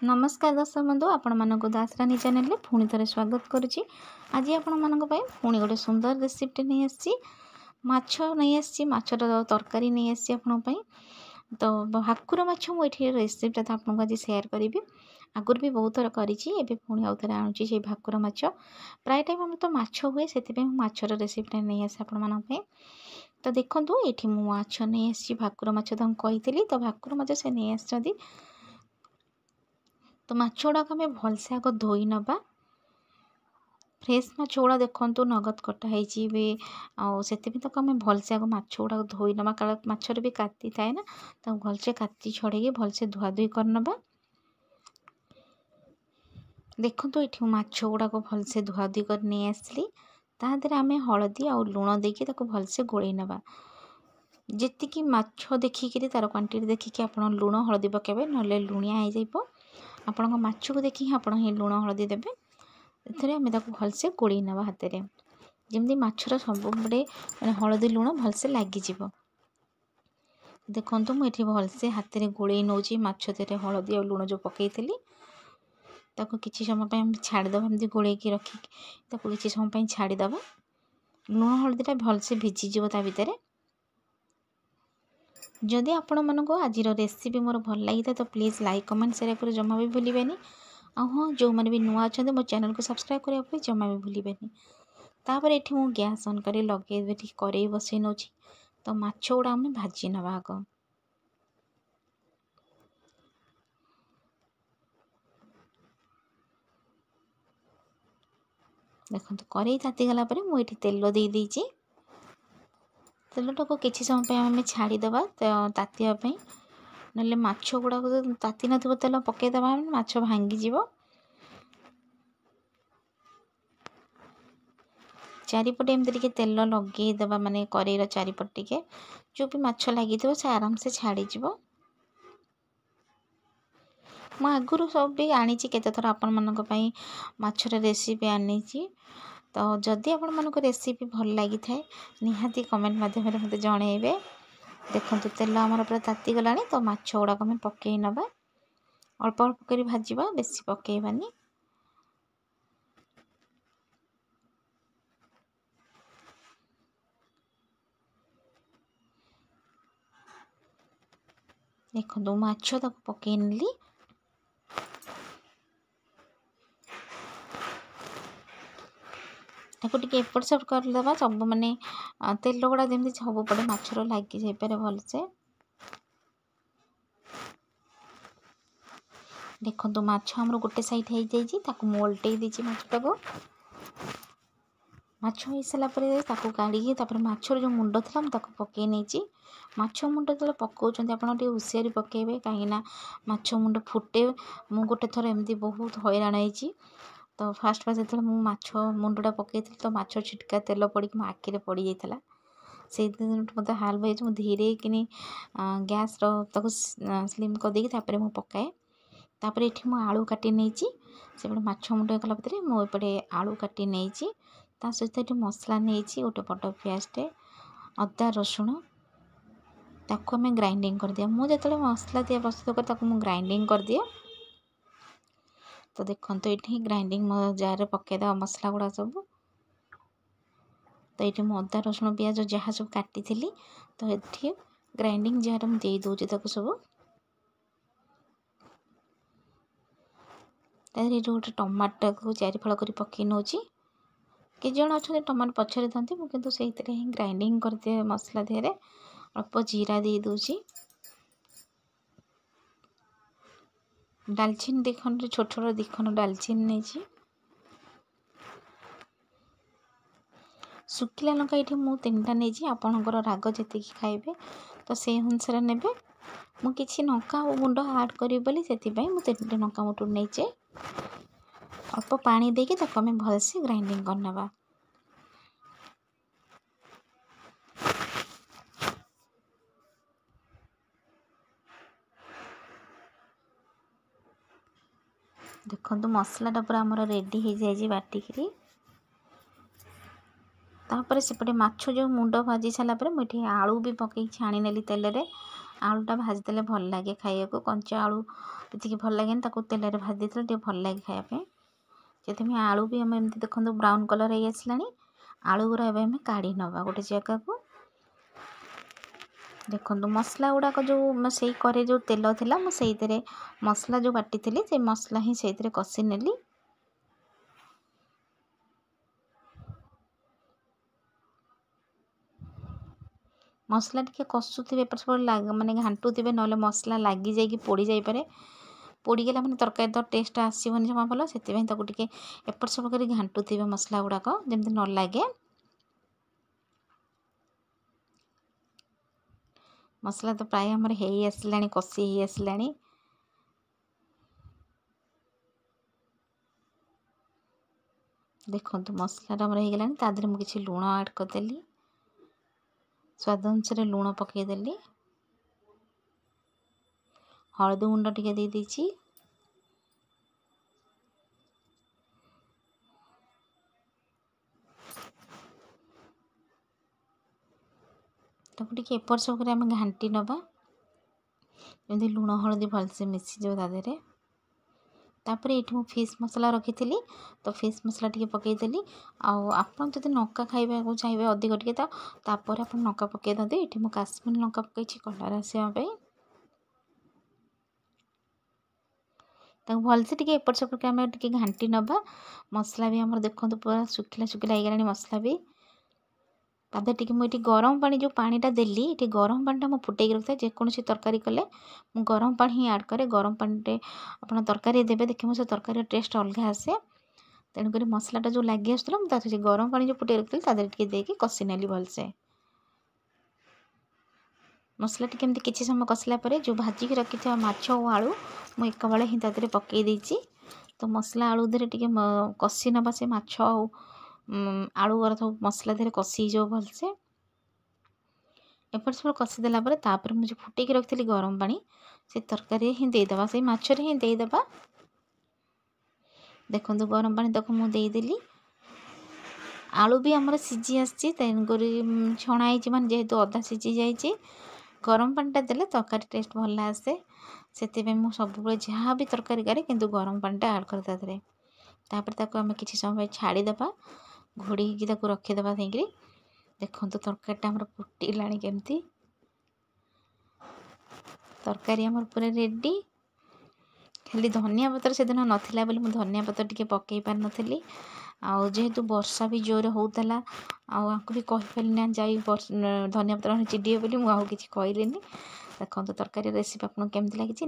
नमस्कार दर्शक बंधु आपण मानक दासरानी चैनल में पुणी थे स्वागत करुच्ची। आज आपण मानक पुणी गोटे सुंदर रेसिपी नहीं आसी माछ नहीं आसी माछर तरकारी नहीं आसी आपण तो भाकुर माछ मुझे रेसिपीटा तो आपको आज सेयार करी। आगुरी भी बहुत थर करी पुणी आउ थे आणुची से भाकुर माछ प्राय टाइम आम तो माछ हुए से माछर रेसिपीटा नहीं आसे आपण तो देखूँ ये माछ नहीं आसी भाकुर माछ तो कही तो भाकुर माछ से नहीं आसती तो माछ गुड़ाक आम भलसे आग धोई नवा फ्रेश माछ गुड़ा देखूँ नगद कटाई से तक आम भलसे आग माछ गुड़ाक धोई नवा काल माछर भी काती थाए ना तो भलसे काती छड़े भलसे धुआधुई करनवा। देखो ये माछ गुड़ाक भलसे धुआधुई कर नहीं आसली तादर आम हलदी आ लुण देकी भलसे गोल नवा जी माछ देखिकी तार क्वांटिटी देखिकी आप लुण हलदी पकेबे ना लुणिया हो जाइब आपण माछ को देखिए आप लुण हलदी देवे एथरे आम भलसे गोल नवा हाथ में जमी माछर सब बड़े मैंने हलदी लुण भलसे लगिज। देखो मुझे भलसे हाथ में गोल नौची माछ देहरे हलदी और लुण जो पकई किसी समय छाड़ीद एमती गोल रखिकी किसी समय छाड़ीद लुण हलदीटा भलसे भिजिज ता भितर। जदि आपण मानक आज रेसिपी मोर भल लगी था तो प्लीज़ लाइक कमेंट शेयर कर जमा भी भूलें। हाँ जो मैंने भी नुआ अच्छा मो चैनल को सब्सक्राइब करने जमा भी भूलें। तापर ये मुझे गैस ऑन कर लगे कड़े बसई नौ तो माछ गुड़ा आम भाजी नवा आग देखो कड़े तातीगला मुझे तेल दे देती तेलटा को किसी समय आम छाड़ीदे तातीवाई ना माछ गुड़ाक ताती न तेल पकईदे माछ भांगीज। चारिपटे एमती तेल लगेदेवा माने कड़ईर चारिपट टे जो भी माछ लगी से आराम से छाड़ीज। मु आगुरी सब भी आनी केते थर आपण मानक माछर रेसिपी आनी तो जदि आपण मानक रेसिपी भल लगी थाए निहाती कमेंट माध्यम मते जणेबे। देखो तेल आमर पूरा ताती गला तो माछ गुड़ाक आम पकई नवा अल्प अल्प कर भाजवा बेसी पकईबानी। देखो माछ तक पकई नेली एपट सेपट करदे सब माने तेल गुड़ा जमी सब पड़े माछर लगी जापे भलसे। देखो माछ आमर गोटे साइड हो जाइए मोल्टे दीजिए माछटा को माछ हो सारापर गाड़ी माछर जो मुंड था मुझे पकई नहीं माछ मुंड जो पकाउं आप हुसियारी पकेबे कहीं माछ मुंड फुटे मु गोटे थर एमती बहुत हैरान होती तो फास्ट जो माछ मुंडा पकई तो माछ छिटका तेल पड़ी मो आखिरे पड़ जाता से दिन मतलब हाल भाई धीरे कि गैस स्लिम करदेकी मुझे पकाए तापर ये मुझे आलू काटी नहीं से माछ मुंड कला भितर मुझे आलू काटी नहीं ता सहित ये मसला नहीं गोटे बड़ पियाजटे अदा रसुण ताको आम ग्राइंडिंग कर दिया मुझे जो मसला दिया प्रस्तुत कर ग्राइंडिंग कर दिए तो देखो ये ग्राइंडिंग जार पकईदे मसला गुड़ा सब तो ये अदा रसुण पियाज जहाँ सब काटी तो ये ग्राइंडिंग जार मुझे दे दूँ सब गोटे टमाटो को चारिफाल कर पकई नौ कि जन अच्छा टमाटो पछरे था कितु से ग्राइंडिंग कर दिए मसला देहरे अल्प जीरा दे दूची डालचीनी दिखंड छोट छोट दिखंड डालचीनी नहीं सुखिला लंका ये मुझे 3टा नहीं आपणकर राग जी खाइबे तो से अनुसार ने मुझे लंका गुंड आड करी मुझे 3टा लंका मुटुर नहीं अल्प पानी देके आम भलसे ग्राइंडिंग करनवा। देखो मसलाटा पूरा आमर रेडी हो जाए बाटिकी तापर सेपटे माछ जो मुंड भाजी सारापर मुझे आलू भी पकई छाणी नेली तेल रे आलूटा भाजीदेले भल लगे खाइबा कंचा आलू ये भल लगे ताको तेल में भाजी देते भल लगे खायापे से आलू भी आम एमती देखो ब्राउन कलर हो आसला आलू गुरा एवं काढ़ी नवा गोटे जगह को देखो मसला गुड़ाक जो से करे जो तेल थिला मुझे मसला जो बाटी थी से मसला ही से कषि नेली मसला टी कषुवे एपट सेपट माने घाटुवे ना मसला लगी जा पोड़ी जापे पोड़गला मैंने तरकारी तो टेस्ट आसबन जमा भल से एपट सेपट कर घाटुवे मसला गुड़ाक जमी न लगे मसला तो प्राय आमर हो आसला कषि हो आसला देखो मसला आमर हो गलानी तादेह मुझे किसी लुण ऐड करदेली स्वाद अनुसार लुण पकईदेली हलदी गुंड टिके दे देछि टिके एपट सेपट आम घाटी नवा जमी लुण हलदी भलसे मिसी जाओ तादेह तापर ये मुझे फिश मसला रखी थी तो फिश मसला टी पकईदेली आपड़ जब लंका खाइबा को चाहिए अधिक टे तापर आप लंका पकई दिंते ये मुझे काश्मीर लंका पकई कलर आसवाई भलसे टी एपट सेपट आम टे घाटी नवा मसला भी आम देखो पूरा सुखिला सुखिला हो गलानी मसला भी तादे टी मुझे गरम पानी जो पानीटा देली ये गरम पानीटा मुझे फुटेक रखता है जेकोसी तरकारी कले मु गरम पानी ही ऐड करे गरम पानी आप तरकारी देवे देखिए मो से तरकारी टेस्ट अलग आसे तेणुक मसलाटा जो लगी आसला मुझे गरम पानी जो फुटे रखी तादे देकी कषि नेली भलसे मसला टी एमती किसी समय कषिला जो भाजिकी रखी था माछ और आलू मुझे एक बारे ही तादे पकई देछि तो मसला आलू देरे टिके कषि नवा से माछ आलू गुरा सब मसला देरे कषि जो भलसे एपट सेपट कषिदेला तापर मुझे फुटेक रखी गरम पानी से तरकारी ही देदेबा से माछरे ही देदेबा देखो गरम पानी तक मुदेली आलू भी आमर सीझी आसी तेणुक छणाई मान जेहेतु अधा सीझी जाइए गरम पानीटा देले तरकारी टेस्ट भल आसे से मुझे सब जहाँ भी तरकारी करे किंतु गरम पानीटा ऐड कर देते तापर ताको आम किसी समय छाड़ीदेबा घोड़ी रखीदेबा सही देखो तरकारीटा आमर फुटला केमती तरकारी आमर पूरा रेडी खाली धनिया पतर से दिन नाला मुझे धनिया पतर टी पकई पार नी जेहेतु वर्षा भी जोर होता आपको भी कहीपरि ना जाई धनिया पतर चिड़े बोली मुझे कहली देखो तरकारी रेसिपी आपको केमती लगी।